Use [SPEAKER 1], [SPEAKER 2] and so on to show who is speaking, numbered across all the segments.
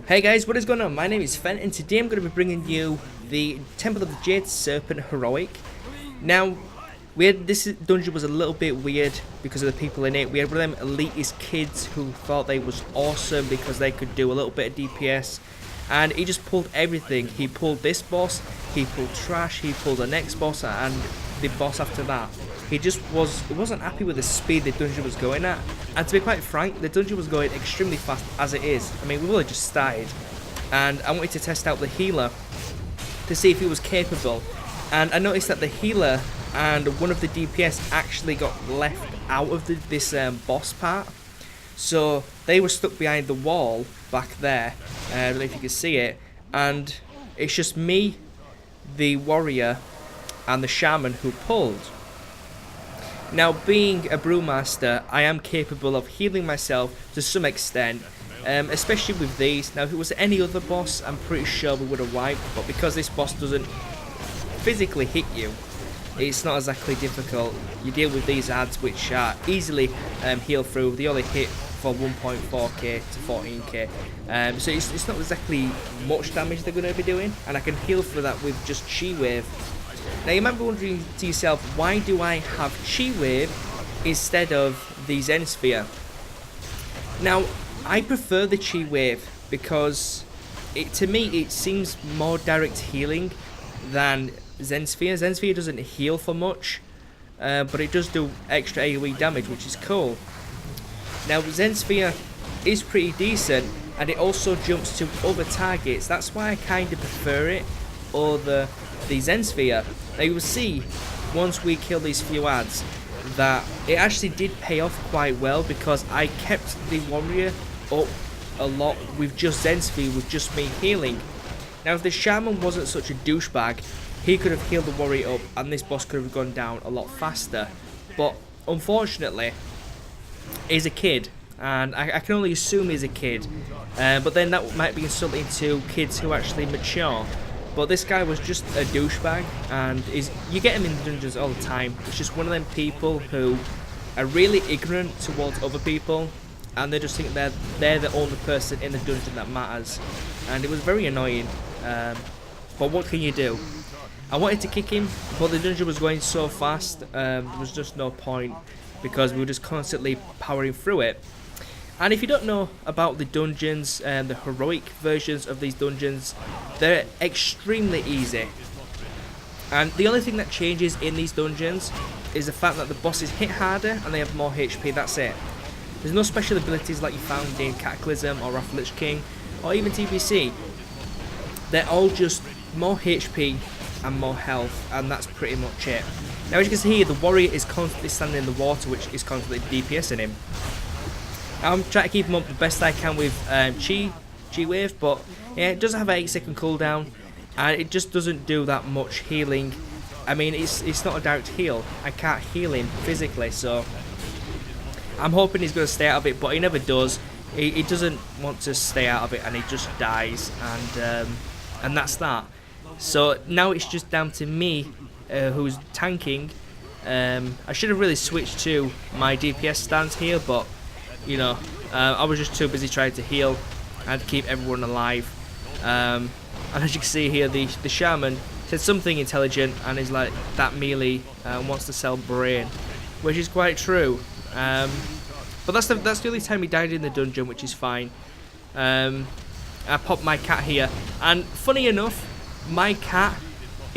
[SPEAKER 1] Hey guys, what is going on? My name is Fen, and today I'm going to be bringing you the Temple of the Jade Serpent Heroic. Now, this dungeon was a little bit weird because of the people in it. We had one of them elitist kids who thought they was awesome because they could do a little bit of DPS, and he just pulled everything. He pulled this boss, he pulled trash, he pulled the next boss, and the boss after that. He wasn't happy with the speed the dungeon was going at. And to be quite frank, the dungeon was going extremely fast as it is. I mean, we've only just started. And I wanted to test out the healer to see if he was capable. And I noticed that the healer and one of the DPS actually got left out of this boss part. So they were stuck behind the wall back there. I don't know if you can see it. And it's just me, the warrior, and the shaman who pulled. Now, being a Brewmaster, I am capable of healing myself to some extent, especially with these. Now, if it was any other boss, I'm pretty sure we would have wiped, but because this boss doesn't physically hit you, it's not exactly difficult. You deal with these ads, which are easily healed through. They only hit for 1.4k to 14k, so it's not exactly much damage they're going to be doing, and I can heal for that with just Chi Wave. Now you might be wondering to yourself, why do I have Chi Wave instead of the Zen Sphere? Now, I prefer the Chi Wave because to me it seems more direct healing than Zen Sphere. Zen Sphere doesn't heal for much, but it does do extra AoE damage, which is cool. Now Zen Sphere is pretty decent, and it also jumps to other targets. That's why I kind of prefer it over the Zen Sphere. Now you will see once we kill these few ads that it actually did pay off quite well, because I kept the warrior up a lot with just Zen Sphere, with just me healing. Now if the shaman wasn't such a douchebag, he could have healed the warrior up and this boss could have gone down a lot faster, but unfortunately he's a kid, and I can only assume he's a kid, but then that might be insulting to kids who actually mature. But this guy was just a douchebag, and you get him in dungeons all the time. It's just one of them people who are really ignorant towards other people, and they just think they're the only person in the dungeon that matters. And it was very annoying, but what can you do? I wanted to kick him, but the dungeon was going so fast, there was just no point, because we were just constantly powering through it. And if you don't know about the dungeons and the heroic versions of these dungeons, they're extremely easy. And the only thing that changes in these dungeons is the fact that the bosses hit harder and they have more HP, that's it. There's no special abilities like you found in Cataclysm or Wrath of the Lich King or even TBC. They're all just more HP and more health, and that's pretty much it. Now as you can see here, the warrior is constantly standing in the water, which is constantly DPSing him. I'm trying to keep him up the best I can with Chi Wave, but yeah, it does have an 8-second cooldown, and it just doesn't do that much healing. I mean, it's not a direct heal. I can't heal him physically, so I'm hoping he's going to stay out of it, but he never does. He doesn't want to stay out of it, and he just dies, and that's that. So now it's just down to me, who's tanking. I should have really switched to my DPS stance here, but you know, I was just too busy trying to heal and keep everyone alive. And as you can see here, the shaman said something intelligent, and is like, that melee wants to sell brain, which is quite true. But that's the only time he died in the dungeon, which is fine. I popped my cat here, and funny enough, my cat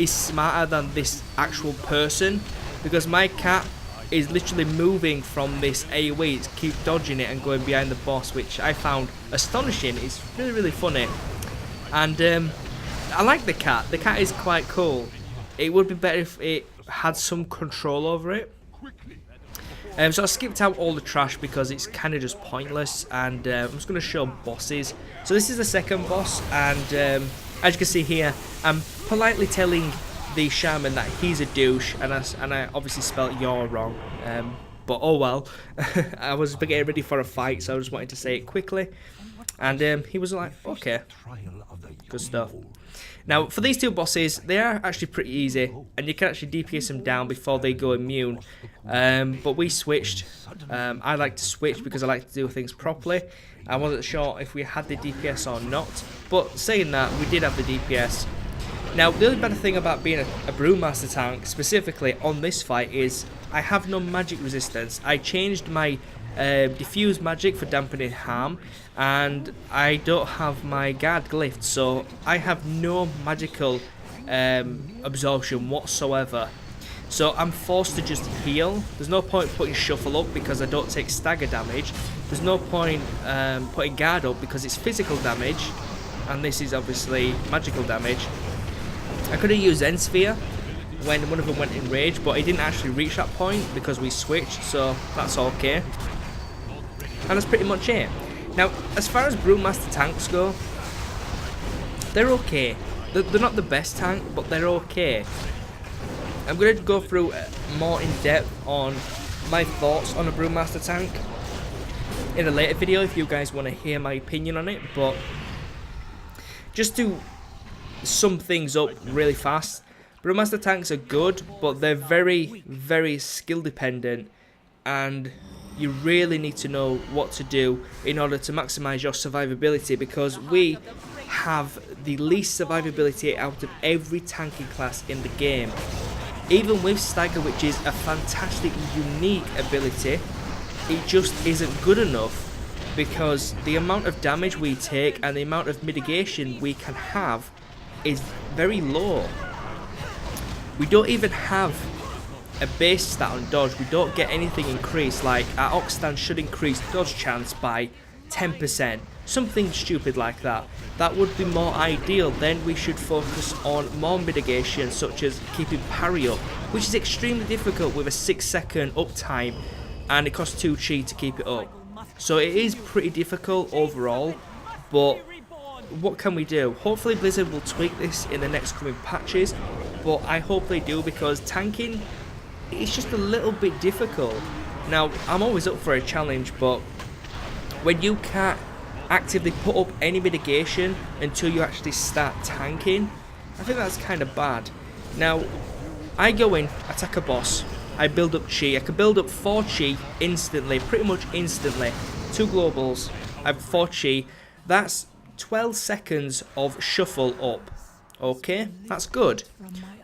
[SPEAKER 1] is smarter than this actual person, because my cat is literally moving from this AoE to keep dodging it and going behind the boss, which I found astonishing. It's really, really funny. And I like the cat. The cat is quite cool. It would be better if it had some control over it. So I skipped out all the trash because it's kind of just pointless, and I'm just going to show bosses. So this is the second boss, and as you can see here, I'm politely telling the shaman that he's a douche, and I obviously spelt "you're" wrong, but oh well. I was getting ready for a fight, so I just wanted to say it quickly, and he was like, okay, good stuff. Now for these two bosses, they are actually pretty easy, and you can actually DPS them down before they go immune, but we switched. I like to switch because I like to do things properly, I wasn't sure if we had the DPS or not, but saying that, we did have the DPS. Now, the only bad thing about being a Brewmaster tank, specifically on this fight, is I have no magic resistance. I changed my diffuse magic for dampening harm, and I don't have my guard glyph, so I have no magical absorption whatsoever. So I'm forced to just heal. There's no point putting shuffle up because I don't take stagger damage. There's no point putting guard up because it's physical damage, and this is obviously magical damage. I could have used End Sphere when one of them went in rage, but it didn't actually reach that point because we switched, so that's okay. And that's pretty much it. Now, as far as Brewmaster tanks go, they're okay. They're not the best tank, but they're okay. I'm going to go through more in depth on my thoughts on a Brewmaster tank in a later video if you guys want to hear my opinion on it, but just to sum things up really fast, Brewmaster tanks are good, but they're very, very skill dependent, and you really need to know what to do in order to maximize your survivability, because we have the least survivability out of every tanking class in the game. Even with Stagger, which is a fantastic, unique ability, it just isn't good enough because the amount of damage we take and the amount of mitigation we can have is very low. We don't even have a base stat on dodge. We don't get anything increased, like our Ox stand should increase dodge chance by 10%. Something stupid like that. That would be more ideal. Then we should focus on more mitigation, such as keeping parry up, which is extremely difficult with a 6-second uptime, and it costs 2 chi to keep it up. So it is pretty difficult overall, but what can we do? Hopefully Blizzard will tweak this in the next coming patches, but I hope they do, because tanking is just a little bit difficult. Now, I'm always up for a challenge, but when you can't actively put up any mitigation until you actually start tanking, I think that's kind of bad. Now, I go in, attack a boss, I build up chi. I can build up 4 chi instantly, pretty much instantly. 2 globals, I have 4 chi. That's 12 seconds of shuffle up. Okay, that's good.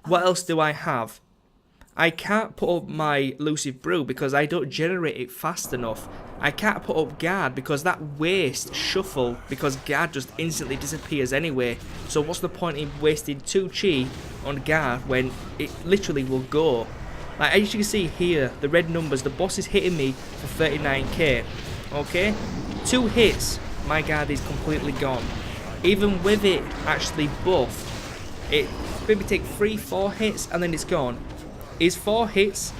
[SPEAKER 1] What else do I have? I can't put up my elusive brew because I don't generate it fast enough. I can't put up guard because that wastes shuffle, because guard just instantly disappears anyway. So what's the point in wasting 2 chi on guard when it literally will go? Like, as you can see here, the red numbers, the boss is hitting me for 39k. Okay, 2 hits, my guard is completely gone. Even with it actually buffed, it maybe take 3-4 hits and then it's gone. Is 4 hits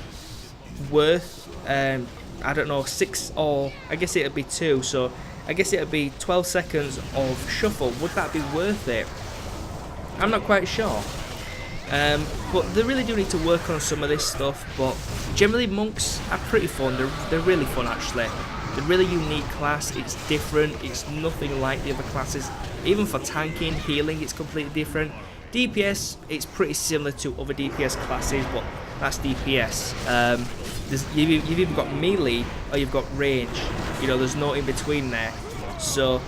[SPEAKER 1] worth, I don't know, 6, or I guess it'd be 2, so I guess it'd be 12 seconds of shuffle. Would that be worth it? I'm not quite sure. But they really do need to work on some of this stuff, but generally monks are pretty fun. They're really fun actually. They're a really unique class, it's different, it's nothing like the other classes. Even for tanking, healing, it's completely different. DPS, it's pretty similar to other DPS classes, but that's DPS. You've either got melee or you've got range. You know, there's no in between there. So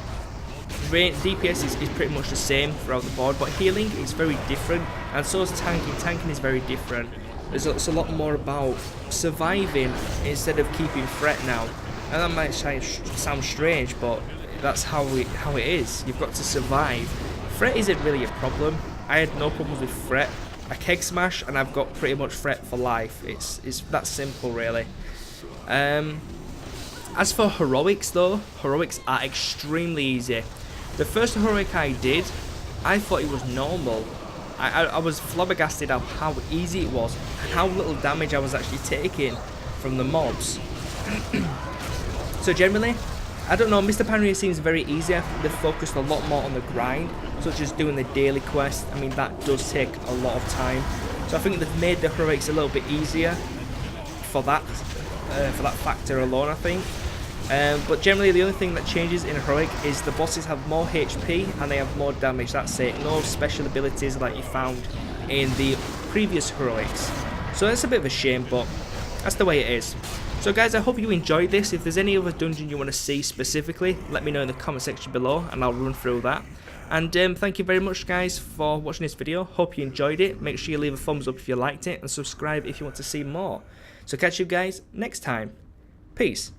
[SPEAKER 1] DPS is pretty much the same throughout the board, but healing is very different, and so is tanking. Tanking is very different. It's a lot more about surviving instead of keeping threat now. And that might sound strange, but that's how it is. You've got to survive. Threat isn't really a problem. I had no problems with threat. I keg smash and I've got pretty much threat for life. It's that simple really. As for heroics though, heroics are extremely easy. The first heroic I did, I thought it was normal. I was flabbergasted at how easy it was and how little damage I was actually taking from the mobs. So generally, I don't know, Mr. Panria seems very easy. I think they've focused a lot more on the grind, such as doing the daily quest. I mean, that does take a lot of time. So I think they've made the heroics a little bit easier for that factor alone, I think. But generally, the only thing that changes in heroic is the bosses have more HP and they have more damage. That's it. No special abilities like you found in the previous heroics. So that's a bit of a shame, but that's the way it is. So guys, I hope you enjoyed this. If there's any other dungeon you want to see specifically, let me know in the comment section below and I'll run through that. And thank you very much guys for watching this video. Hope you enjoyed it. Make sure you leave a thumbs up if you liked it and subscribe if you want to see more. So catch you guys next time. Peace.